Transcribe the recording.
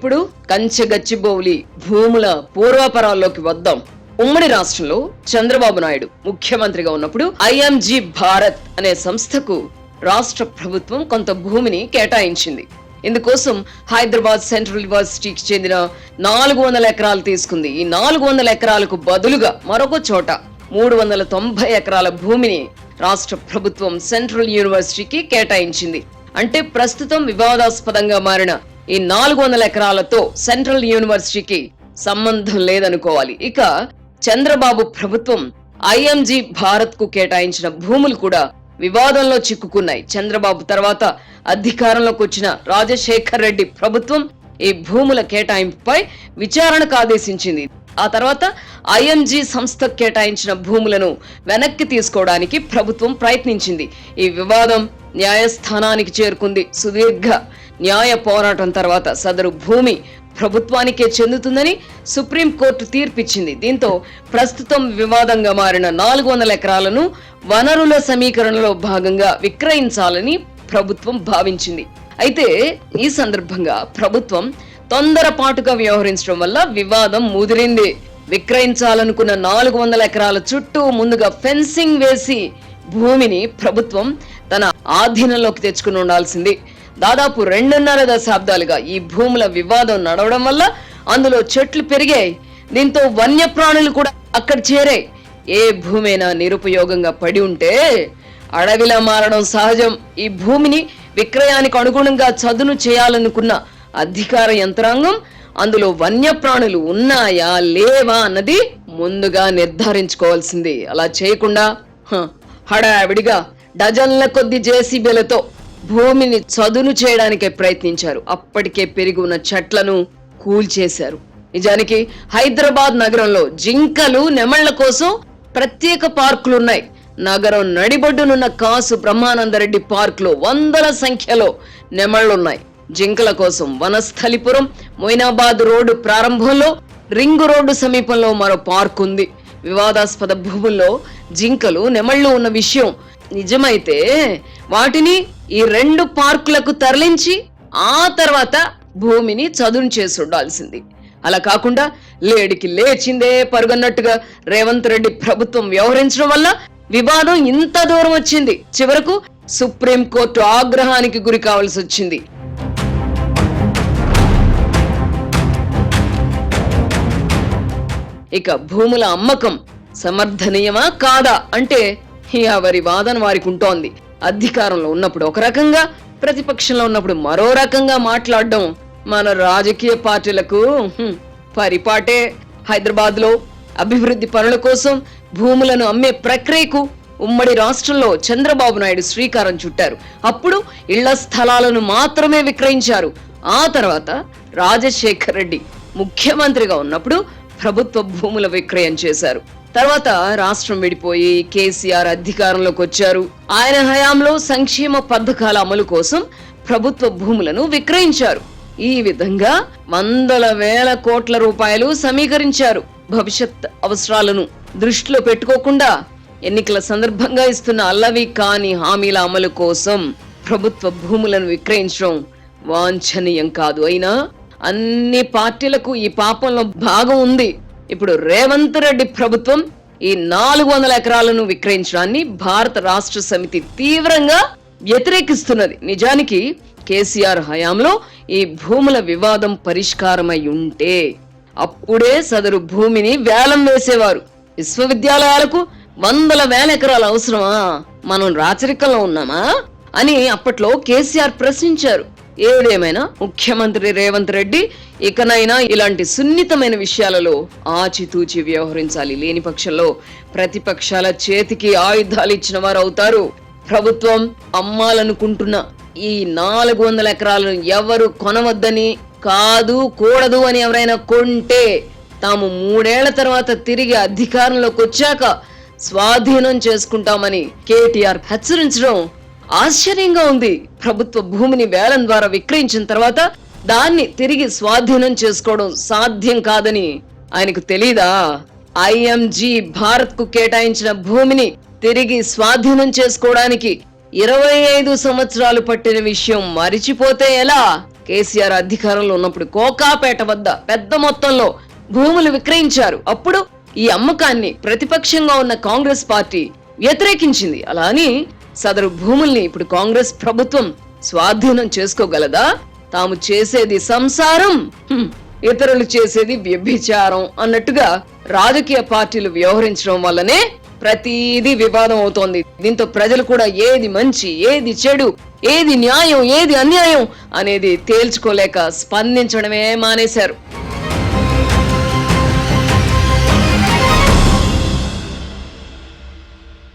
ఇప్పుడు కంచెగచ్చిబౌలి భూముల పూర్వాపరాల్లోకి వద్దాం. ఉమ్మడి రాష్ట్రంలో చంద్రబాబు నాయుడు ముఖ్యమంత్రిగా ఉన్నప్పుడు ఐఎంజీ భారత్ అనే సంస్థకు రాష్ట్ర ప్రభుత్వం కొంత భూమిని కేటాయించింది. ఇందుకోసం హైదరాబాద్ సెంట్రల్ యూనివర్సిటీకి చెందిన 400 ఎకరాలు తీసుకుంది. ఈ 400 ఎకరాలకు బదులుగా మరొక చోట 390 ఎకరాల భూమిని రాష్ట్ర ప్రభుత్వం సెంట్రల్ యూనివర్సిటీకి కేటాయించింది. అంటే ప్రస్తుతం వివాదాస్పదంగా మారిన ఈ 400 ఎకరాలతో సెంట్రల్ యూనివర్సిటీకి సంబంధం లేదనుకోవాలి. ఇక చంద్రబాబు ప్రభుత్వం ఐఎంజీ భారత్ కు కేటాయించిన భూములు కూడా వివాదంలో చిక్కుకున్నాయి. చంద్రబాబు తర్వాత అధికారంలోకి వచ్చిన రాజశేఖర్ రెడ్డి ప్రభుత్వం ఈ భూముల కేటాయింపుపై విచారణకు ఆదేశించింది. ఆ తర్వాత ఐఎంజీ సంస్థకు కేటాయించిన భూములను వెనక్కి తీసుకోవడానికి ప్రభుత్వం ప్రయత్నించింది. ఈ వివాదం న్యాయస్థానానికి చేరుకుంది. సుదీర్ఘ న్యాయ పోరాటం తర్వాత సదరు భూమి ప్రభుత్వానికే చెందుతుందని సుప్రీంకోర్టు తీర్పిచ్చింది. దీంతో ప్రస్తుతం వివాదంగా మారిన 400 ఎకరాలను వనరుల సమీకరణలో భాగంగా విక్రయించాలని ప్రభుత్వం భావించింది. అయితే ఈ సందర్భంగా ప్రభుత్వం తొందరపాటుగా వ్యవహరించడం వల్ల వివాదం ముదిరింది. విక్రయించాలనుకున్న 400 ఎకరాల చుట్టూ ముందుగా ఫెన్సింగ్ వేసి భూమిని ప్రభుత్వం తన ఆధీనంలోకి తెచ్చుకుని ఉండాల్సింది. దాదాపు 2.5 దశాబ్దాలుగా ఈ భూముల వివాదం నడవడం వల్ల అందులో చెట్లు పెరిగాయి. దీంతో వన్యప్రాణులు కూడా అక్కడ చేరాయి. ఏ భూమైనా నిరుపయోగంగా పడి ఉంటే అడవిలా మారడం సహజం. ఈ భూమిని విక్రయానికి అనుగుణంగా చదును చేయాలనుకున్న అధికార యంత్రాంగం అందులో వన్యప్రాణులు ఉన్నాయా లేవా అన్నది ముందుగా నిర్ధారించుకోవాల్సింది. అలా చేయకుండా హడావిడిగా డజన్ల కొద్ది జేసీబీలతో భూమిని చదును చేయడానికే ప్రయత్నించారు. అప్పటికే పెరిగి ఉన్న చెట్లను కూల్చేశారు. నిజానికి హైదరాబాద్ నగరంలో జింకలు నెమళ్ల కోసం ప్రత్యేక పార్కులున్నాయి. నగరం నడిబొడ్డునున్న కాసు బ్రహ్మానందరెడ్డి పార్క్ లో వందల సంఖ్యలో నెమళ్లున్నాయి. జింకల కోసం వనస్థలిపురం మొయినాబాద్ రోడ్డు ప్రారంభంలో రింగు రోడ్డు సమీపంలో మరో పార్క్ ఉంది. వివాదాస్పద భూముల్లో జింకలు నెమళ్లు ఉన్న విషయం నిజమైతే వాటిని ఈ 2 పార్కులకు తరలించి ఆ తర్వాత భూమిని చదును చేసి ఉండాల్సింది. అలా కాకుండా లేడికి లేచిందే పరుగన్నట్టుగా రేవంత్ రెడ్డి ప్రభుత్వం వ్యవహరించడం వల్ల వివాదం ఇంత దూరం వచ్చింది. చివరకు సుప్రీంకోర్టు ఆగ్రహానికి గురి కావాల్సి వచ్చింది. ఇక భూముల అమ్మకం సమర్థనీయమా కాదా అంటే ఎవరి వాదన వారికి ఉంటోంది. అధికారంలో ఉన్నప్పుడు ఒక రకంగా, ప్రతిపక్షంలో ఉన్నప్పుడు మరో రకంగా మాట్లాడడం మన రాజకీయ పార్టీలకు పరిపాటే. హైదరాబాద్ లో అభివృద్ధి పనుల కోసం భూములను అమ్మే ప్రక్రియకు ఉమ్మడి రాష్ట్రంలో చంద్రబాబు నాయుడు శ్రీకారం చుట్టారు. అప్పుడు ఇళ్ల స్థలాలను మాత్రమే విక్రయించారు. ఆ తర్వాత రాజశేఖర్ రెడ్డి ముఖ్యమంత్రిగా ఉన్నప్పుడు ప్రభుత్వ భూముల విక్రయం చేశారు. తర్వాత రాష్ట్రం విడిపోయి కేసీఆర్ అధికారంలోకి వచ్చారు. ఆయన హయాంలో సంక్షేమ పథకాల అమలు కోసం ప్రభుత్వ భూములను విక్రయించారు. ఈ విధంగా వందల వేల కోట్ల రూపాయలు సమీకరించారు. భవిష్యత్ అవసరాలను దృష్టిలో పెట్టుకోకుండా ఎన్నికల సందర్భంగా ఇస్తున్న అల్లవి కాని హామీల అమలు కోసం ప్రభుత్వ భూములను విక్రయించడం వాంఛనీయం కాదు. అయినా అన్ని పార్టీలకు ఈ పాపంలో భాగం ఉంది. ఇప్పుడు రేవంత్ రెడ్డి ప్రభుత్వం ఈ 400 ఎకరాలను విక్రయించడాన్ని భారత రాష్ట్ర సమితి తీవ్రంగా వ్యతిరేకిస్తున్నది. నిజానికి కేసీఆర్ హయాంలో ఈ భూముల వివాదం పరిష్కారమై ఉంటే అప్పుడే సదరు భూమిని వేలం వేసేవారు. విశ్వవిద్యాలయాలకు వందల వేల ఎకరాలు అవసరమా? మనం రాచరికంలో ఉన్నామా అని అప్పట్లో కేసీఆర్ ప్రశ్నించారు. ఏదేమైనా ముఖ్యమంత్రి రేవంత్ రెడ్డి ఇకనైనా ఇలాంటి సున్నితమైన విషయాలలో ఆచితూచి వ్యవహరించాలి. లేని పక్షంలో ప్రతిపక్షాల చేతికి ఆయుధాలు ఇచ్చిన వారు అవుతారు. ప్రభుత్వం అమ్మాలనుకుంటున్న ఈ 400 ఎకరాలను ఎవరు కొనవద్దని, కాదు కూడదు అని ఎవరైనా కొంటే తాము 3 ఏళ్ల తర్వాత తిరిగి అధికారంలోకి వచ్చాక స్వాధీనం చేసుకుంటామని కేటీఆర్ హెచ్చరించడం ఆశ్చర్యంగా ఉంది. ప్రభుత్వ భూమిని వేలం ద్వారా విక్రయించిన తర్వాత దాన్ని తిరిగి స్వాధీనం చేసుకోవడం సాధ్యం కాదని ఆయనకు తెలీదా? ఐఎంజీ భారత్ కు కేటాయించిన భూమిని తిరిగి స్వాధీనం చేసుకోవడానికి 25 సంవత్సరాలు పట్టిన విషయం మరిచిపోతే ఎలా? కేసీఆర్ అధికారంలో ఉన్నప్పుడు కోకాపేట వద్ద పెద్ద మొత్తంలో భూములు విక్రయించారు. అప్పుడు ఈ అమ్మకాన్ని ప్రతిపక్షంగా ఉన్న కాంగ్రెస్ పార్టీ వ్యతిరేకించింది. అలా అని సదరు భూముల్ని ఇప్పుడు కాంగ్రెస్ ప్రభుత్వం స్వాధీనం చేసుకోగలదా? తాము చేసేది సంసారం, ఇతరులు చేసేది వ్యభిచారం అన్నట్టుగా రాజకీయ పార్టీలు వ్యవహరించడం వల్లనే ప్రతిదీ వివాదం అవుతోంది. దీంతో ప్రజలు కూడా ఏది మంచి, ఏది చెడు, ఏది న్యాయం, ఏది అన్యాయం అనేది తేల్చుకోలేక స్పందించడమే మానేశారు.